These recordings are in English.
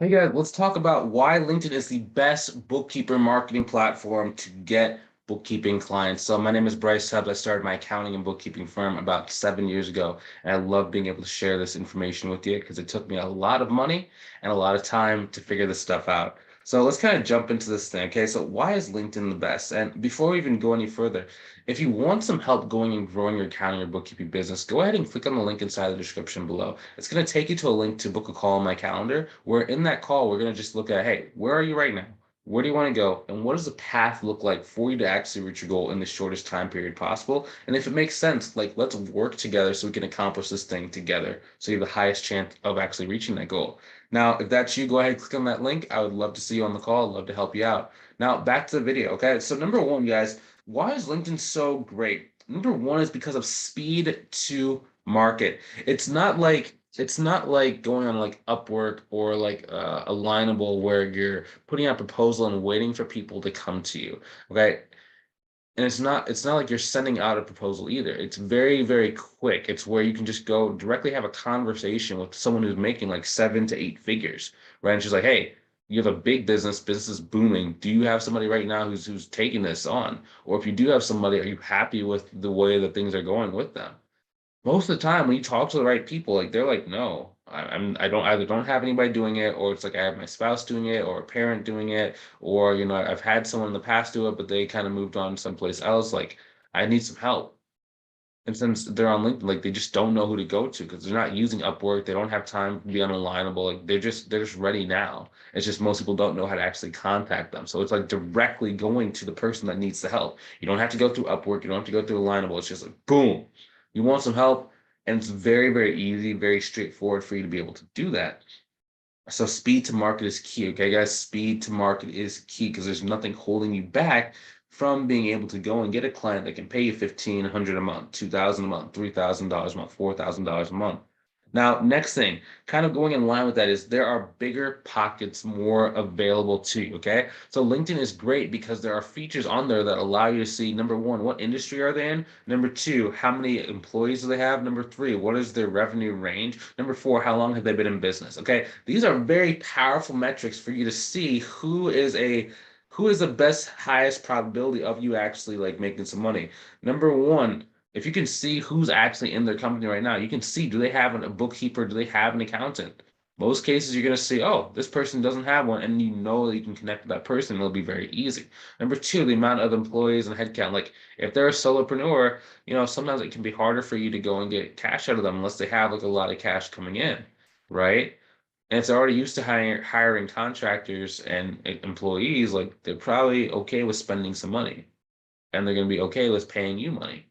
Hey guys, let's talk about why LinkedIn is the best bookkeeper marketing platform to get bookkeeping clients. So my name is Bryce. I started my accounting and bookkeeping firm about 7 years ago, and I love being able to share this information with you because it took me a lot of money and a lot of time to figure this stuff out. So let's kind of jump into this thing. Okay, so why is LinkedIn the best? And before we even go any further, if you want some help going and growing your accounting or bookkeeping business, go ahead and click on the link inside the description below. It's going to take you to a link to book a call on my calendar, where in that call, we're going to just look at, hey, where are you right now? Where do you want to go? And what does the path look like for you to actually reach your goal in the shortest time period possible? And if it makes sense, like let's work together so we can accomplish this thing together. So you have the highest chance of actually reaching that goal. Now, if that's you, go ahead and click on that link. I would love to see you on the call. I'd love to help you out. Now, back to the video. Okay. So number one, guys, why is LinkedIn so great? Number one is because of speed to market. It's not like going on like Upwork or like Alignable where you're putting out a proposal and waiting for people to come to you. Okay. And it's not like you're sending out a proposal either. It's very, very quick. It's where you can just go directly have a conversation with someone who's making like 7 to 8 figures, right? And she's like, hey, you have a big business is booming. Do you have somebody right now who's taking this on? Or if you do have somebody, are you happy with the way that things are going with them? Most of the time when you talk to the right people, like they're like, no, I don't either don't have anybody doing it, or it's like I have my spouse doing it, or a parent doing it, or I've had someone in the past do it, but they kind of moved on someplace else. Like I need some help. And since they're on LinkedIn, like they just don't know who to go to because they're not using Upwork, they don't have time to be on Alignable. Like they're just ready now. It's just most people don't know how to actually contact them. So it's like directly going to the person that needs the help. You don't have to go through Upwork, you don't have to go through Alignable. It's just like boom. You want some help, and it's very, very easy, very straightforward for you to be able to do that. So speed to market is key, okay, guys? Speed to market is key because there's nothing holding you back from being able to go and get a client that can pay you 1,500 a month, 2,000 a month, $3,000 a month, $4,000 a month. Now, next thing, kind of going in line with that is there are bigger pockets more available to you, okay? So LinkedIn is great because there are features on there that allow you to see, number one, what industry are they in? Number two, how many employees do they have? Number three, what is their revenue range? Number four, how long have they been in business? Okay, these are very powerful metrics for you to see who is the best, highest probability of you actually like making some money. Number one, if you can see who's actually in their company right now, you can see, do they have a bookkeeper? Do they have an accountant? Most cases, you're going to see, oh, this person doesn't have one, and you know that you can connect with that person. It'll be very easy. Number two, the amount of employees and headcount. Like if they're a solopreneur, sometimes it can be harder for you to go and get cash out of them unless they have like a lot of cash coming in, right? And it's already used to hiring contractors and employees. Like they're probably okay with spending some money, and they're going to be okay with paying you money.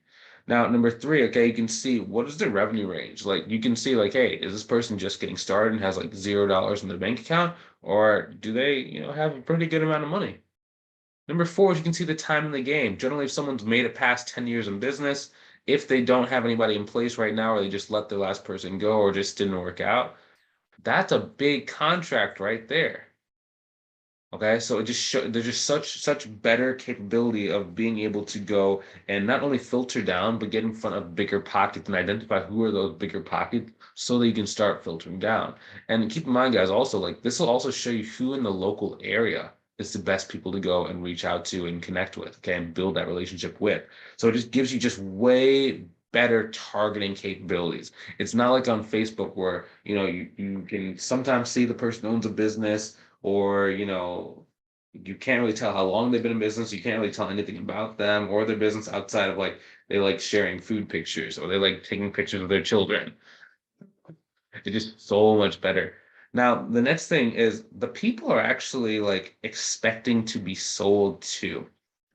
Now, number three, okay, you can see what is their revenue range. Like you can see, like, hey, is this person just getting started and has like $0 in their bank account, or do they, have a pretty good amount of money? Number four is you can see the time in the game. Generally, if someone's made it past 10 years in business, if they don't have anybody in place right now, or they just let their last person go, or just didn't work out, that's a big contract right there. Okay, so it just there's just such better capability of being able to go and not only filter down, but get in front of bigger pockets and identify who are those bigger pockets so that you can start filtering down. And keep in mind, guys, also like this will also show you who in the local area is the best people to go and reach out to and connect with, okay, and build that relationship with. So it just gives you just way better targeting capabilities. It's not like on Facebook where, you can sometimes see the person owns a business or you can't really tell how long they've been in business. You can't really tell anything about them or their business outside of like they like sharing food pictures or they like taking pictures of their children. It's just so much better. Now, the next thing is the people are actually like expecting to be sold to.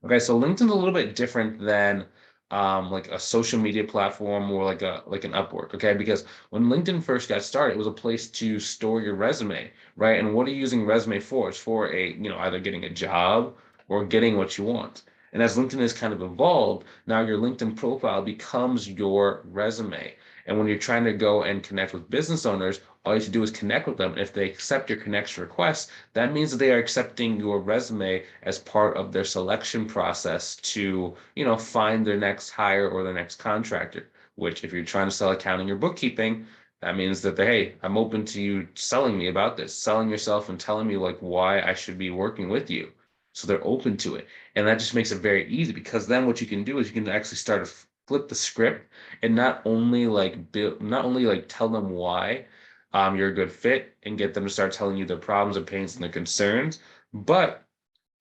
Okay, so LinkedIn's a little bit different than like a social media platform or like an Upwork, okay? Because when LinkedIn first got started, it was a place to store your resume, right? And what are you using resume for? It's for either getting a job or getting what you want. And as LinkedIn has kind of evolved, now your LinkedIn profile becomes your resume. And when you're trying to go and connect with business owners, all you have to do is connect with them. And if they accept your connection request, that means that they are accepting your resume as part of their selection process to, find their next hire or their next contractor. Which, if you're trying to sell accounting or bookkeeping, That means that they, hey, I'm open to you selling me about this, selling yourself and telling me like why I should be working with you. So they're open to it. And that just makes it very easy because then what you can do is you can actually start to flip the script and not only like tell them why you're a good fit and get them to start telling you their problems, their pains, and their concerns, but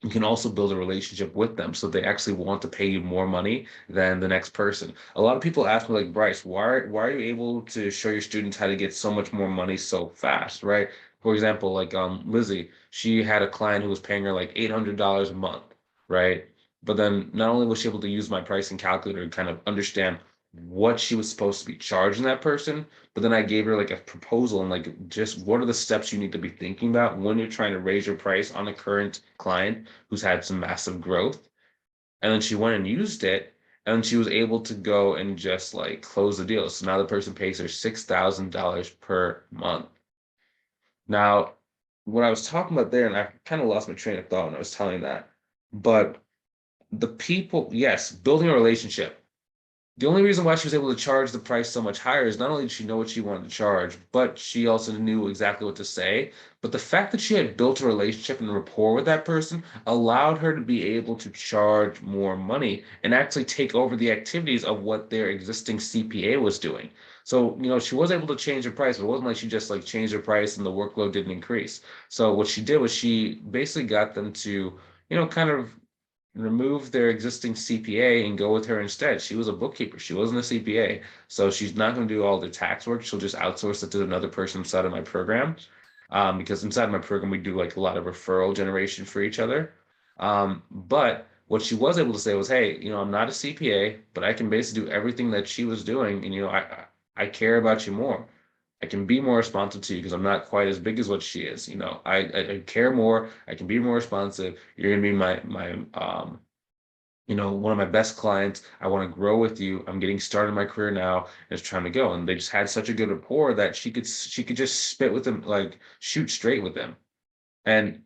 you can also build a relationship with them so they actually want to pay you more money than the next person. A lot of people ask me like, Bryce, why are you able to show your students how to get so much more money so fast, right? For example, like Lizzie, she had a client who was paying her like $800 a month, right? But then not only was she able to use my pricing calculator to kind of understand what she was supposed to be charging that person, but then I gave her like a proposal and like just what are the steps you need to be thinking about when you're trying to raise your price on a current client who's had some massive growth. And then she went and used it, and she was able to go and just like close the deal. So now the person pays her $6,000 per month. Now, what I was talking about there, and I kind of lost my train of thought when I was telling that, but the people, yes, building a relationship. The only reason why she was able to charge the price so much higher is not only did she know what she wanted to charge, but she also knew exactly what to say. But the fact that she had built a relationship and rapport with that person allowed her to be able to charge more money and actually take over the activities of what their existing CPA was doing. So, she was able to change her price, but it wasn't like she just like changed her price and the workload didn't increase. So what she did was she basically got them to, kind of remove their existing CPA and go with her instead. She was a bookkeeper. She wasn't a CPA. So she's not going to do all the tax work. She'll just outsource it to another person inside of my program. Because inside my program, we do like a lot of referral generation for each other. But what she was able to say was, hey, I'm not a CPA, but I can basically do everything that she was doing. And, I care about you more. I can be more responsive to you because I'm not quite as big as what she is. I care more. I can be more responsive. You're gonna be one of my best clients. I want to grow with you. I'm getting started in my career now and it's trying to go. And they just had such a good rapport that she could just spit with them, like shoot straight with them. And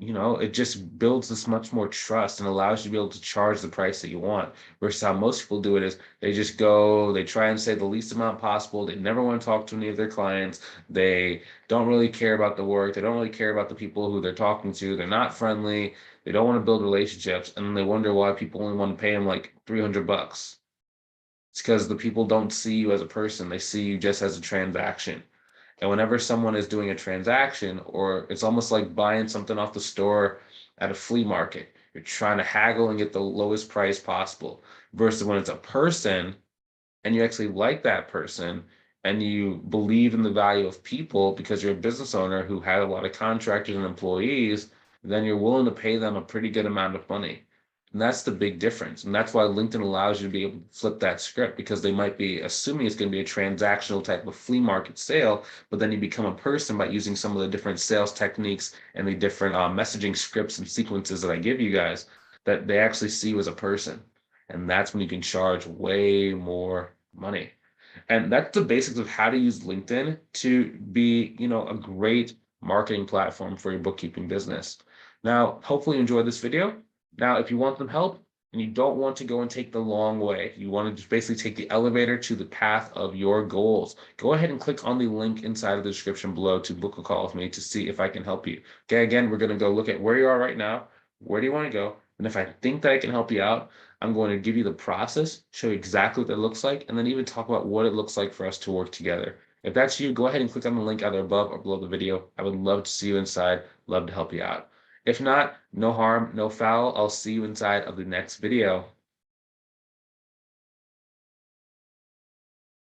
it just builds this much more trust and allows you to be able to charge the price that you want. Versus how most people do it is they just go, they try and say the least amount possible. They never want to talk to any of their clients. They don't really care about the work. They don't really care about the people who they're talking to. They're not friendly. They don't want to build relationships. And then they wonder why people only want to pay them like $300. It's because the people don't see you as a person. They see you just as a transaction. And whenever someone is doing a transaction, or it's almost like buying something off the store at a flea market, you're trying to haggle and get the lowest price possible. Versus when it's a person and you actually like that person and you believe in the value of people because you're a business owner who had a lot of contractors and employees, then you're willing to pay them a pretty good amount of money. And that's the big difference. And that's why LinkedIn allows you to be able to flip that script because they might be assuming it's going to be a transactional type of flea market sale, but then you become a person by using some of the different sales techniques and the different messaging scripts and sequences that I give you guys that they actually see you as a person. And that's when you can charge way more money. And that's the basics of how to use LinkedIn to be, a great marketing platform for your bookkeeping business. Now, hopefully you enjoyed this video. Now, if you want some help and you don't want to go and take the long way, you want to just basically take the elevator to the path of your goals, go ahead and click on the link inside of the description below to book a call with me to see if I can help you. Okay, again, we're going to go look at where you are right now. Where do you want to go? And if I think that I can help you out, I'm going to give you the process, show you exactly what that looks like, and then even talk about what it looks like for us to work together. If that's you, go ahead and click on the link either above or below the video. I would love to see you inside, love to help you out. If not, no harm, no foul. I'll see you inside of the next video.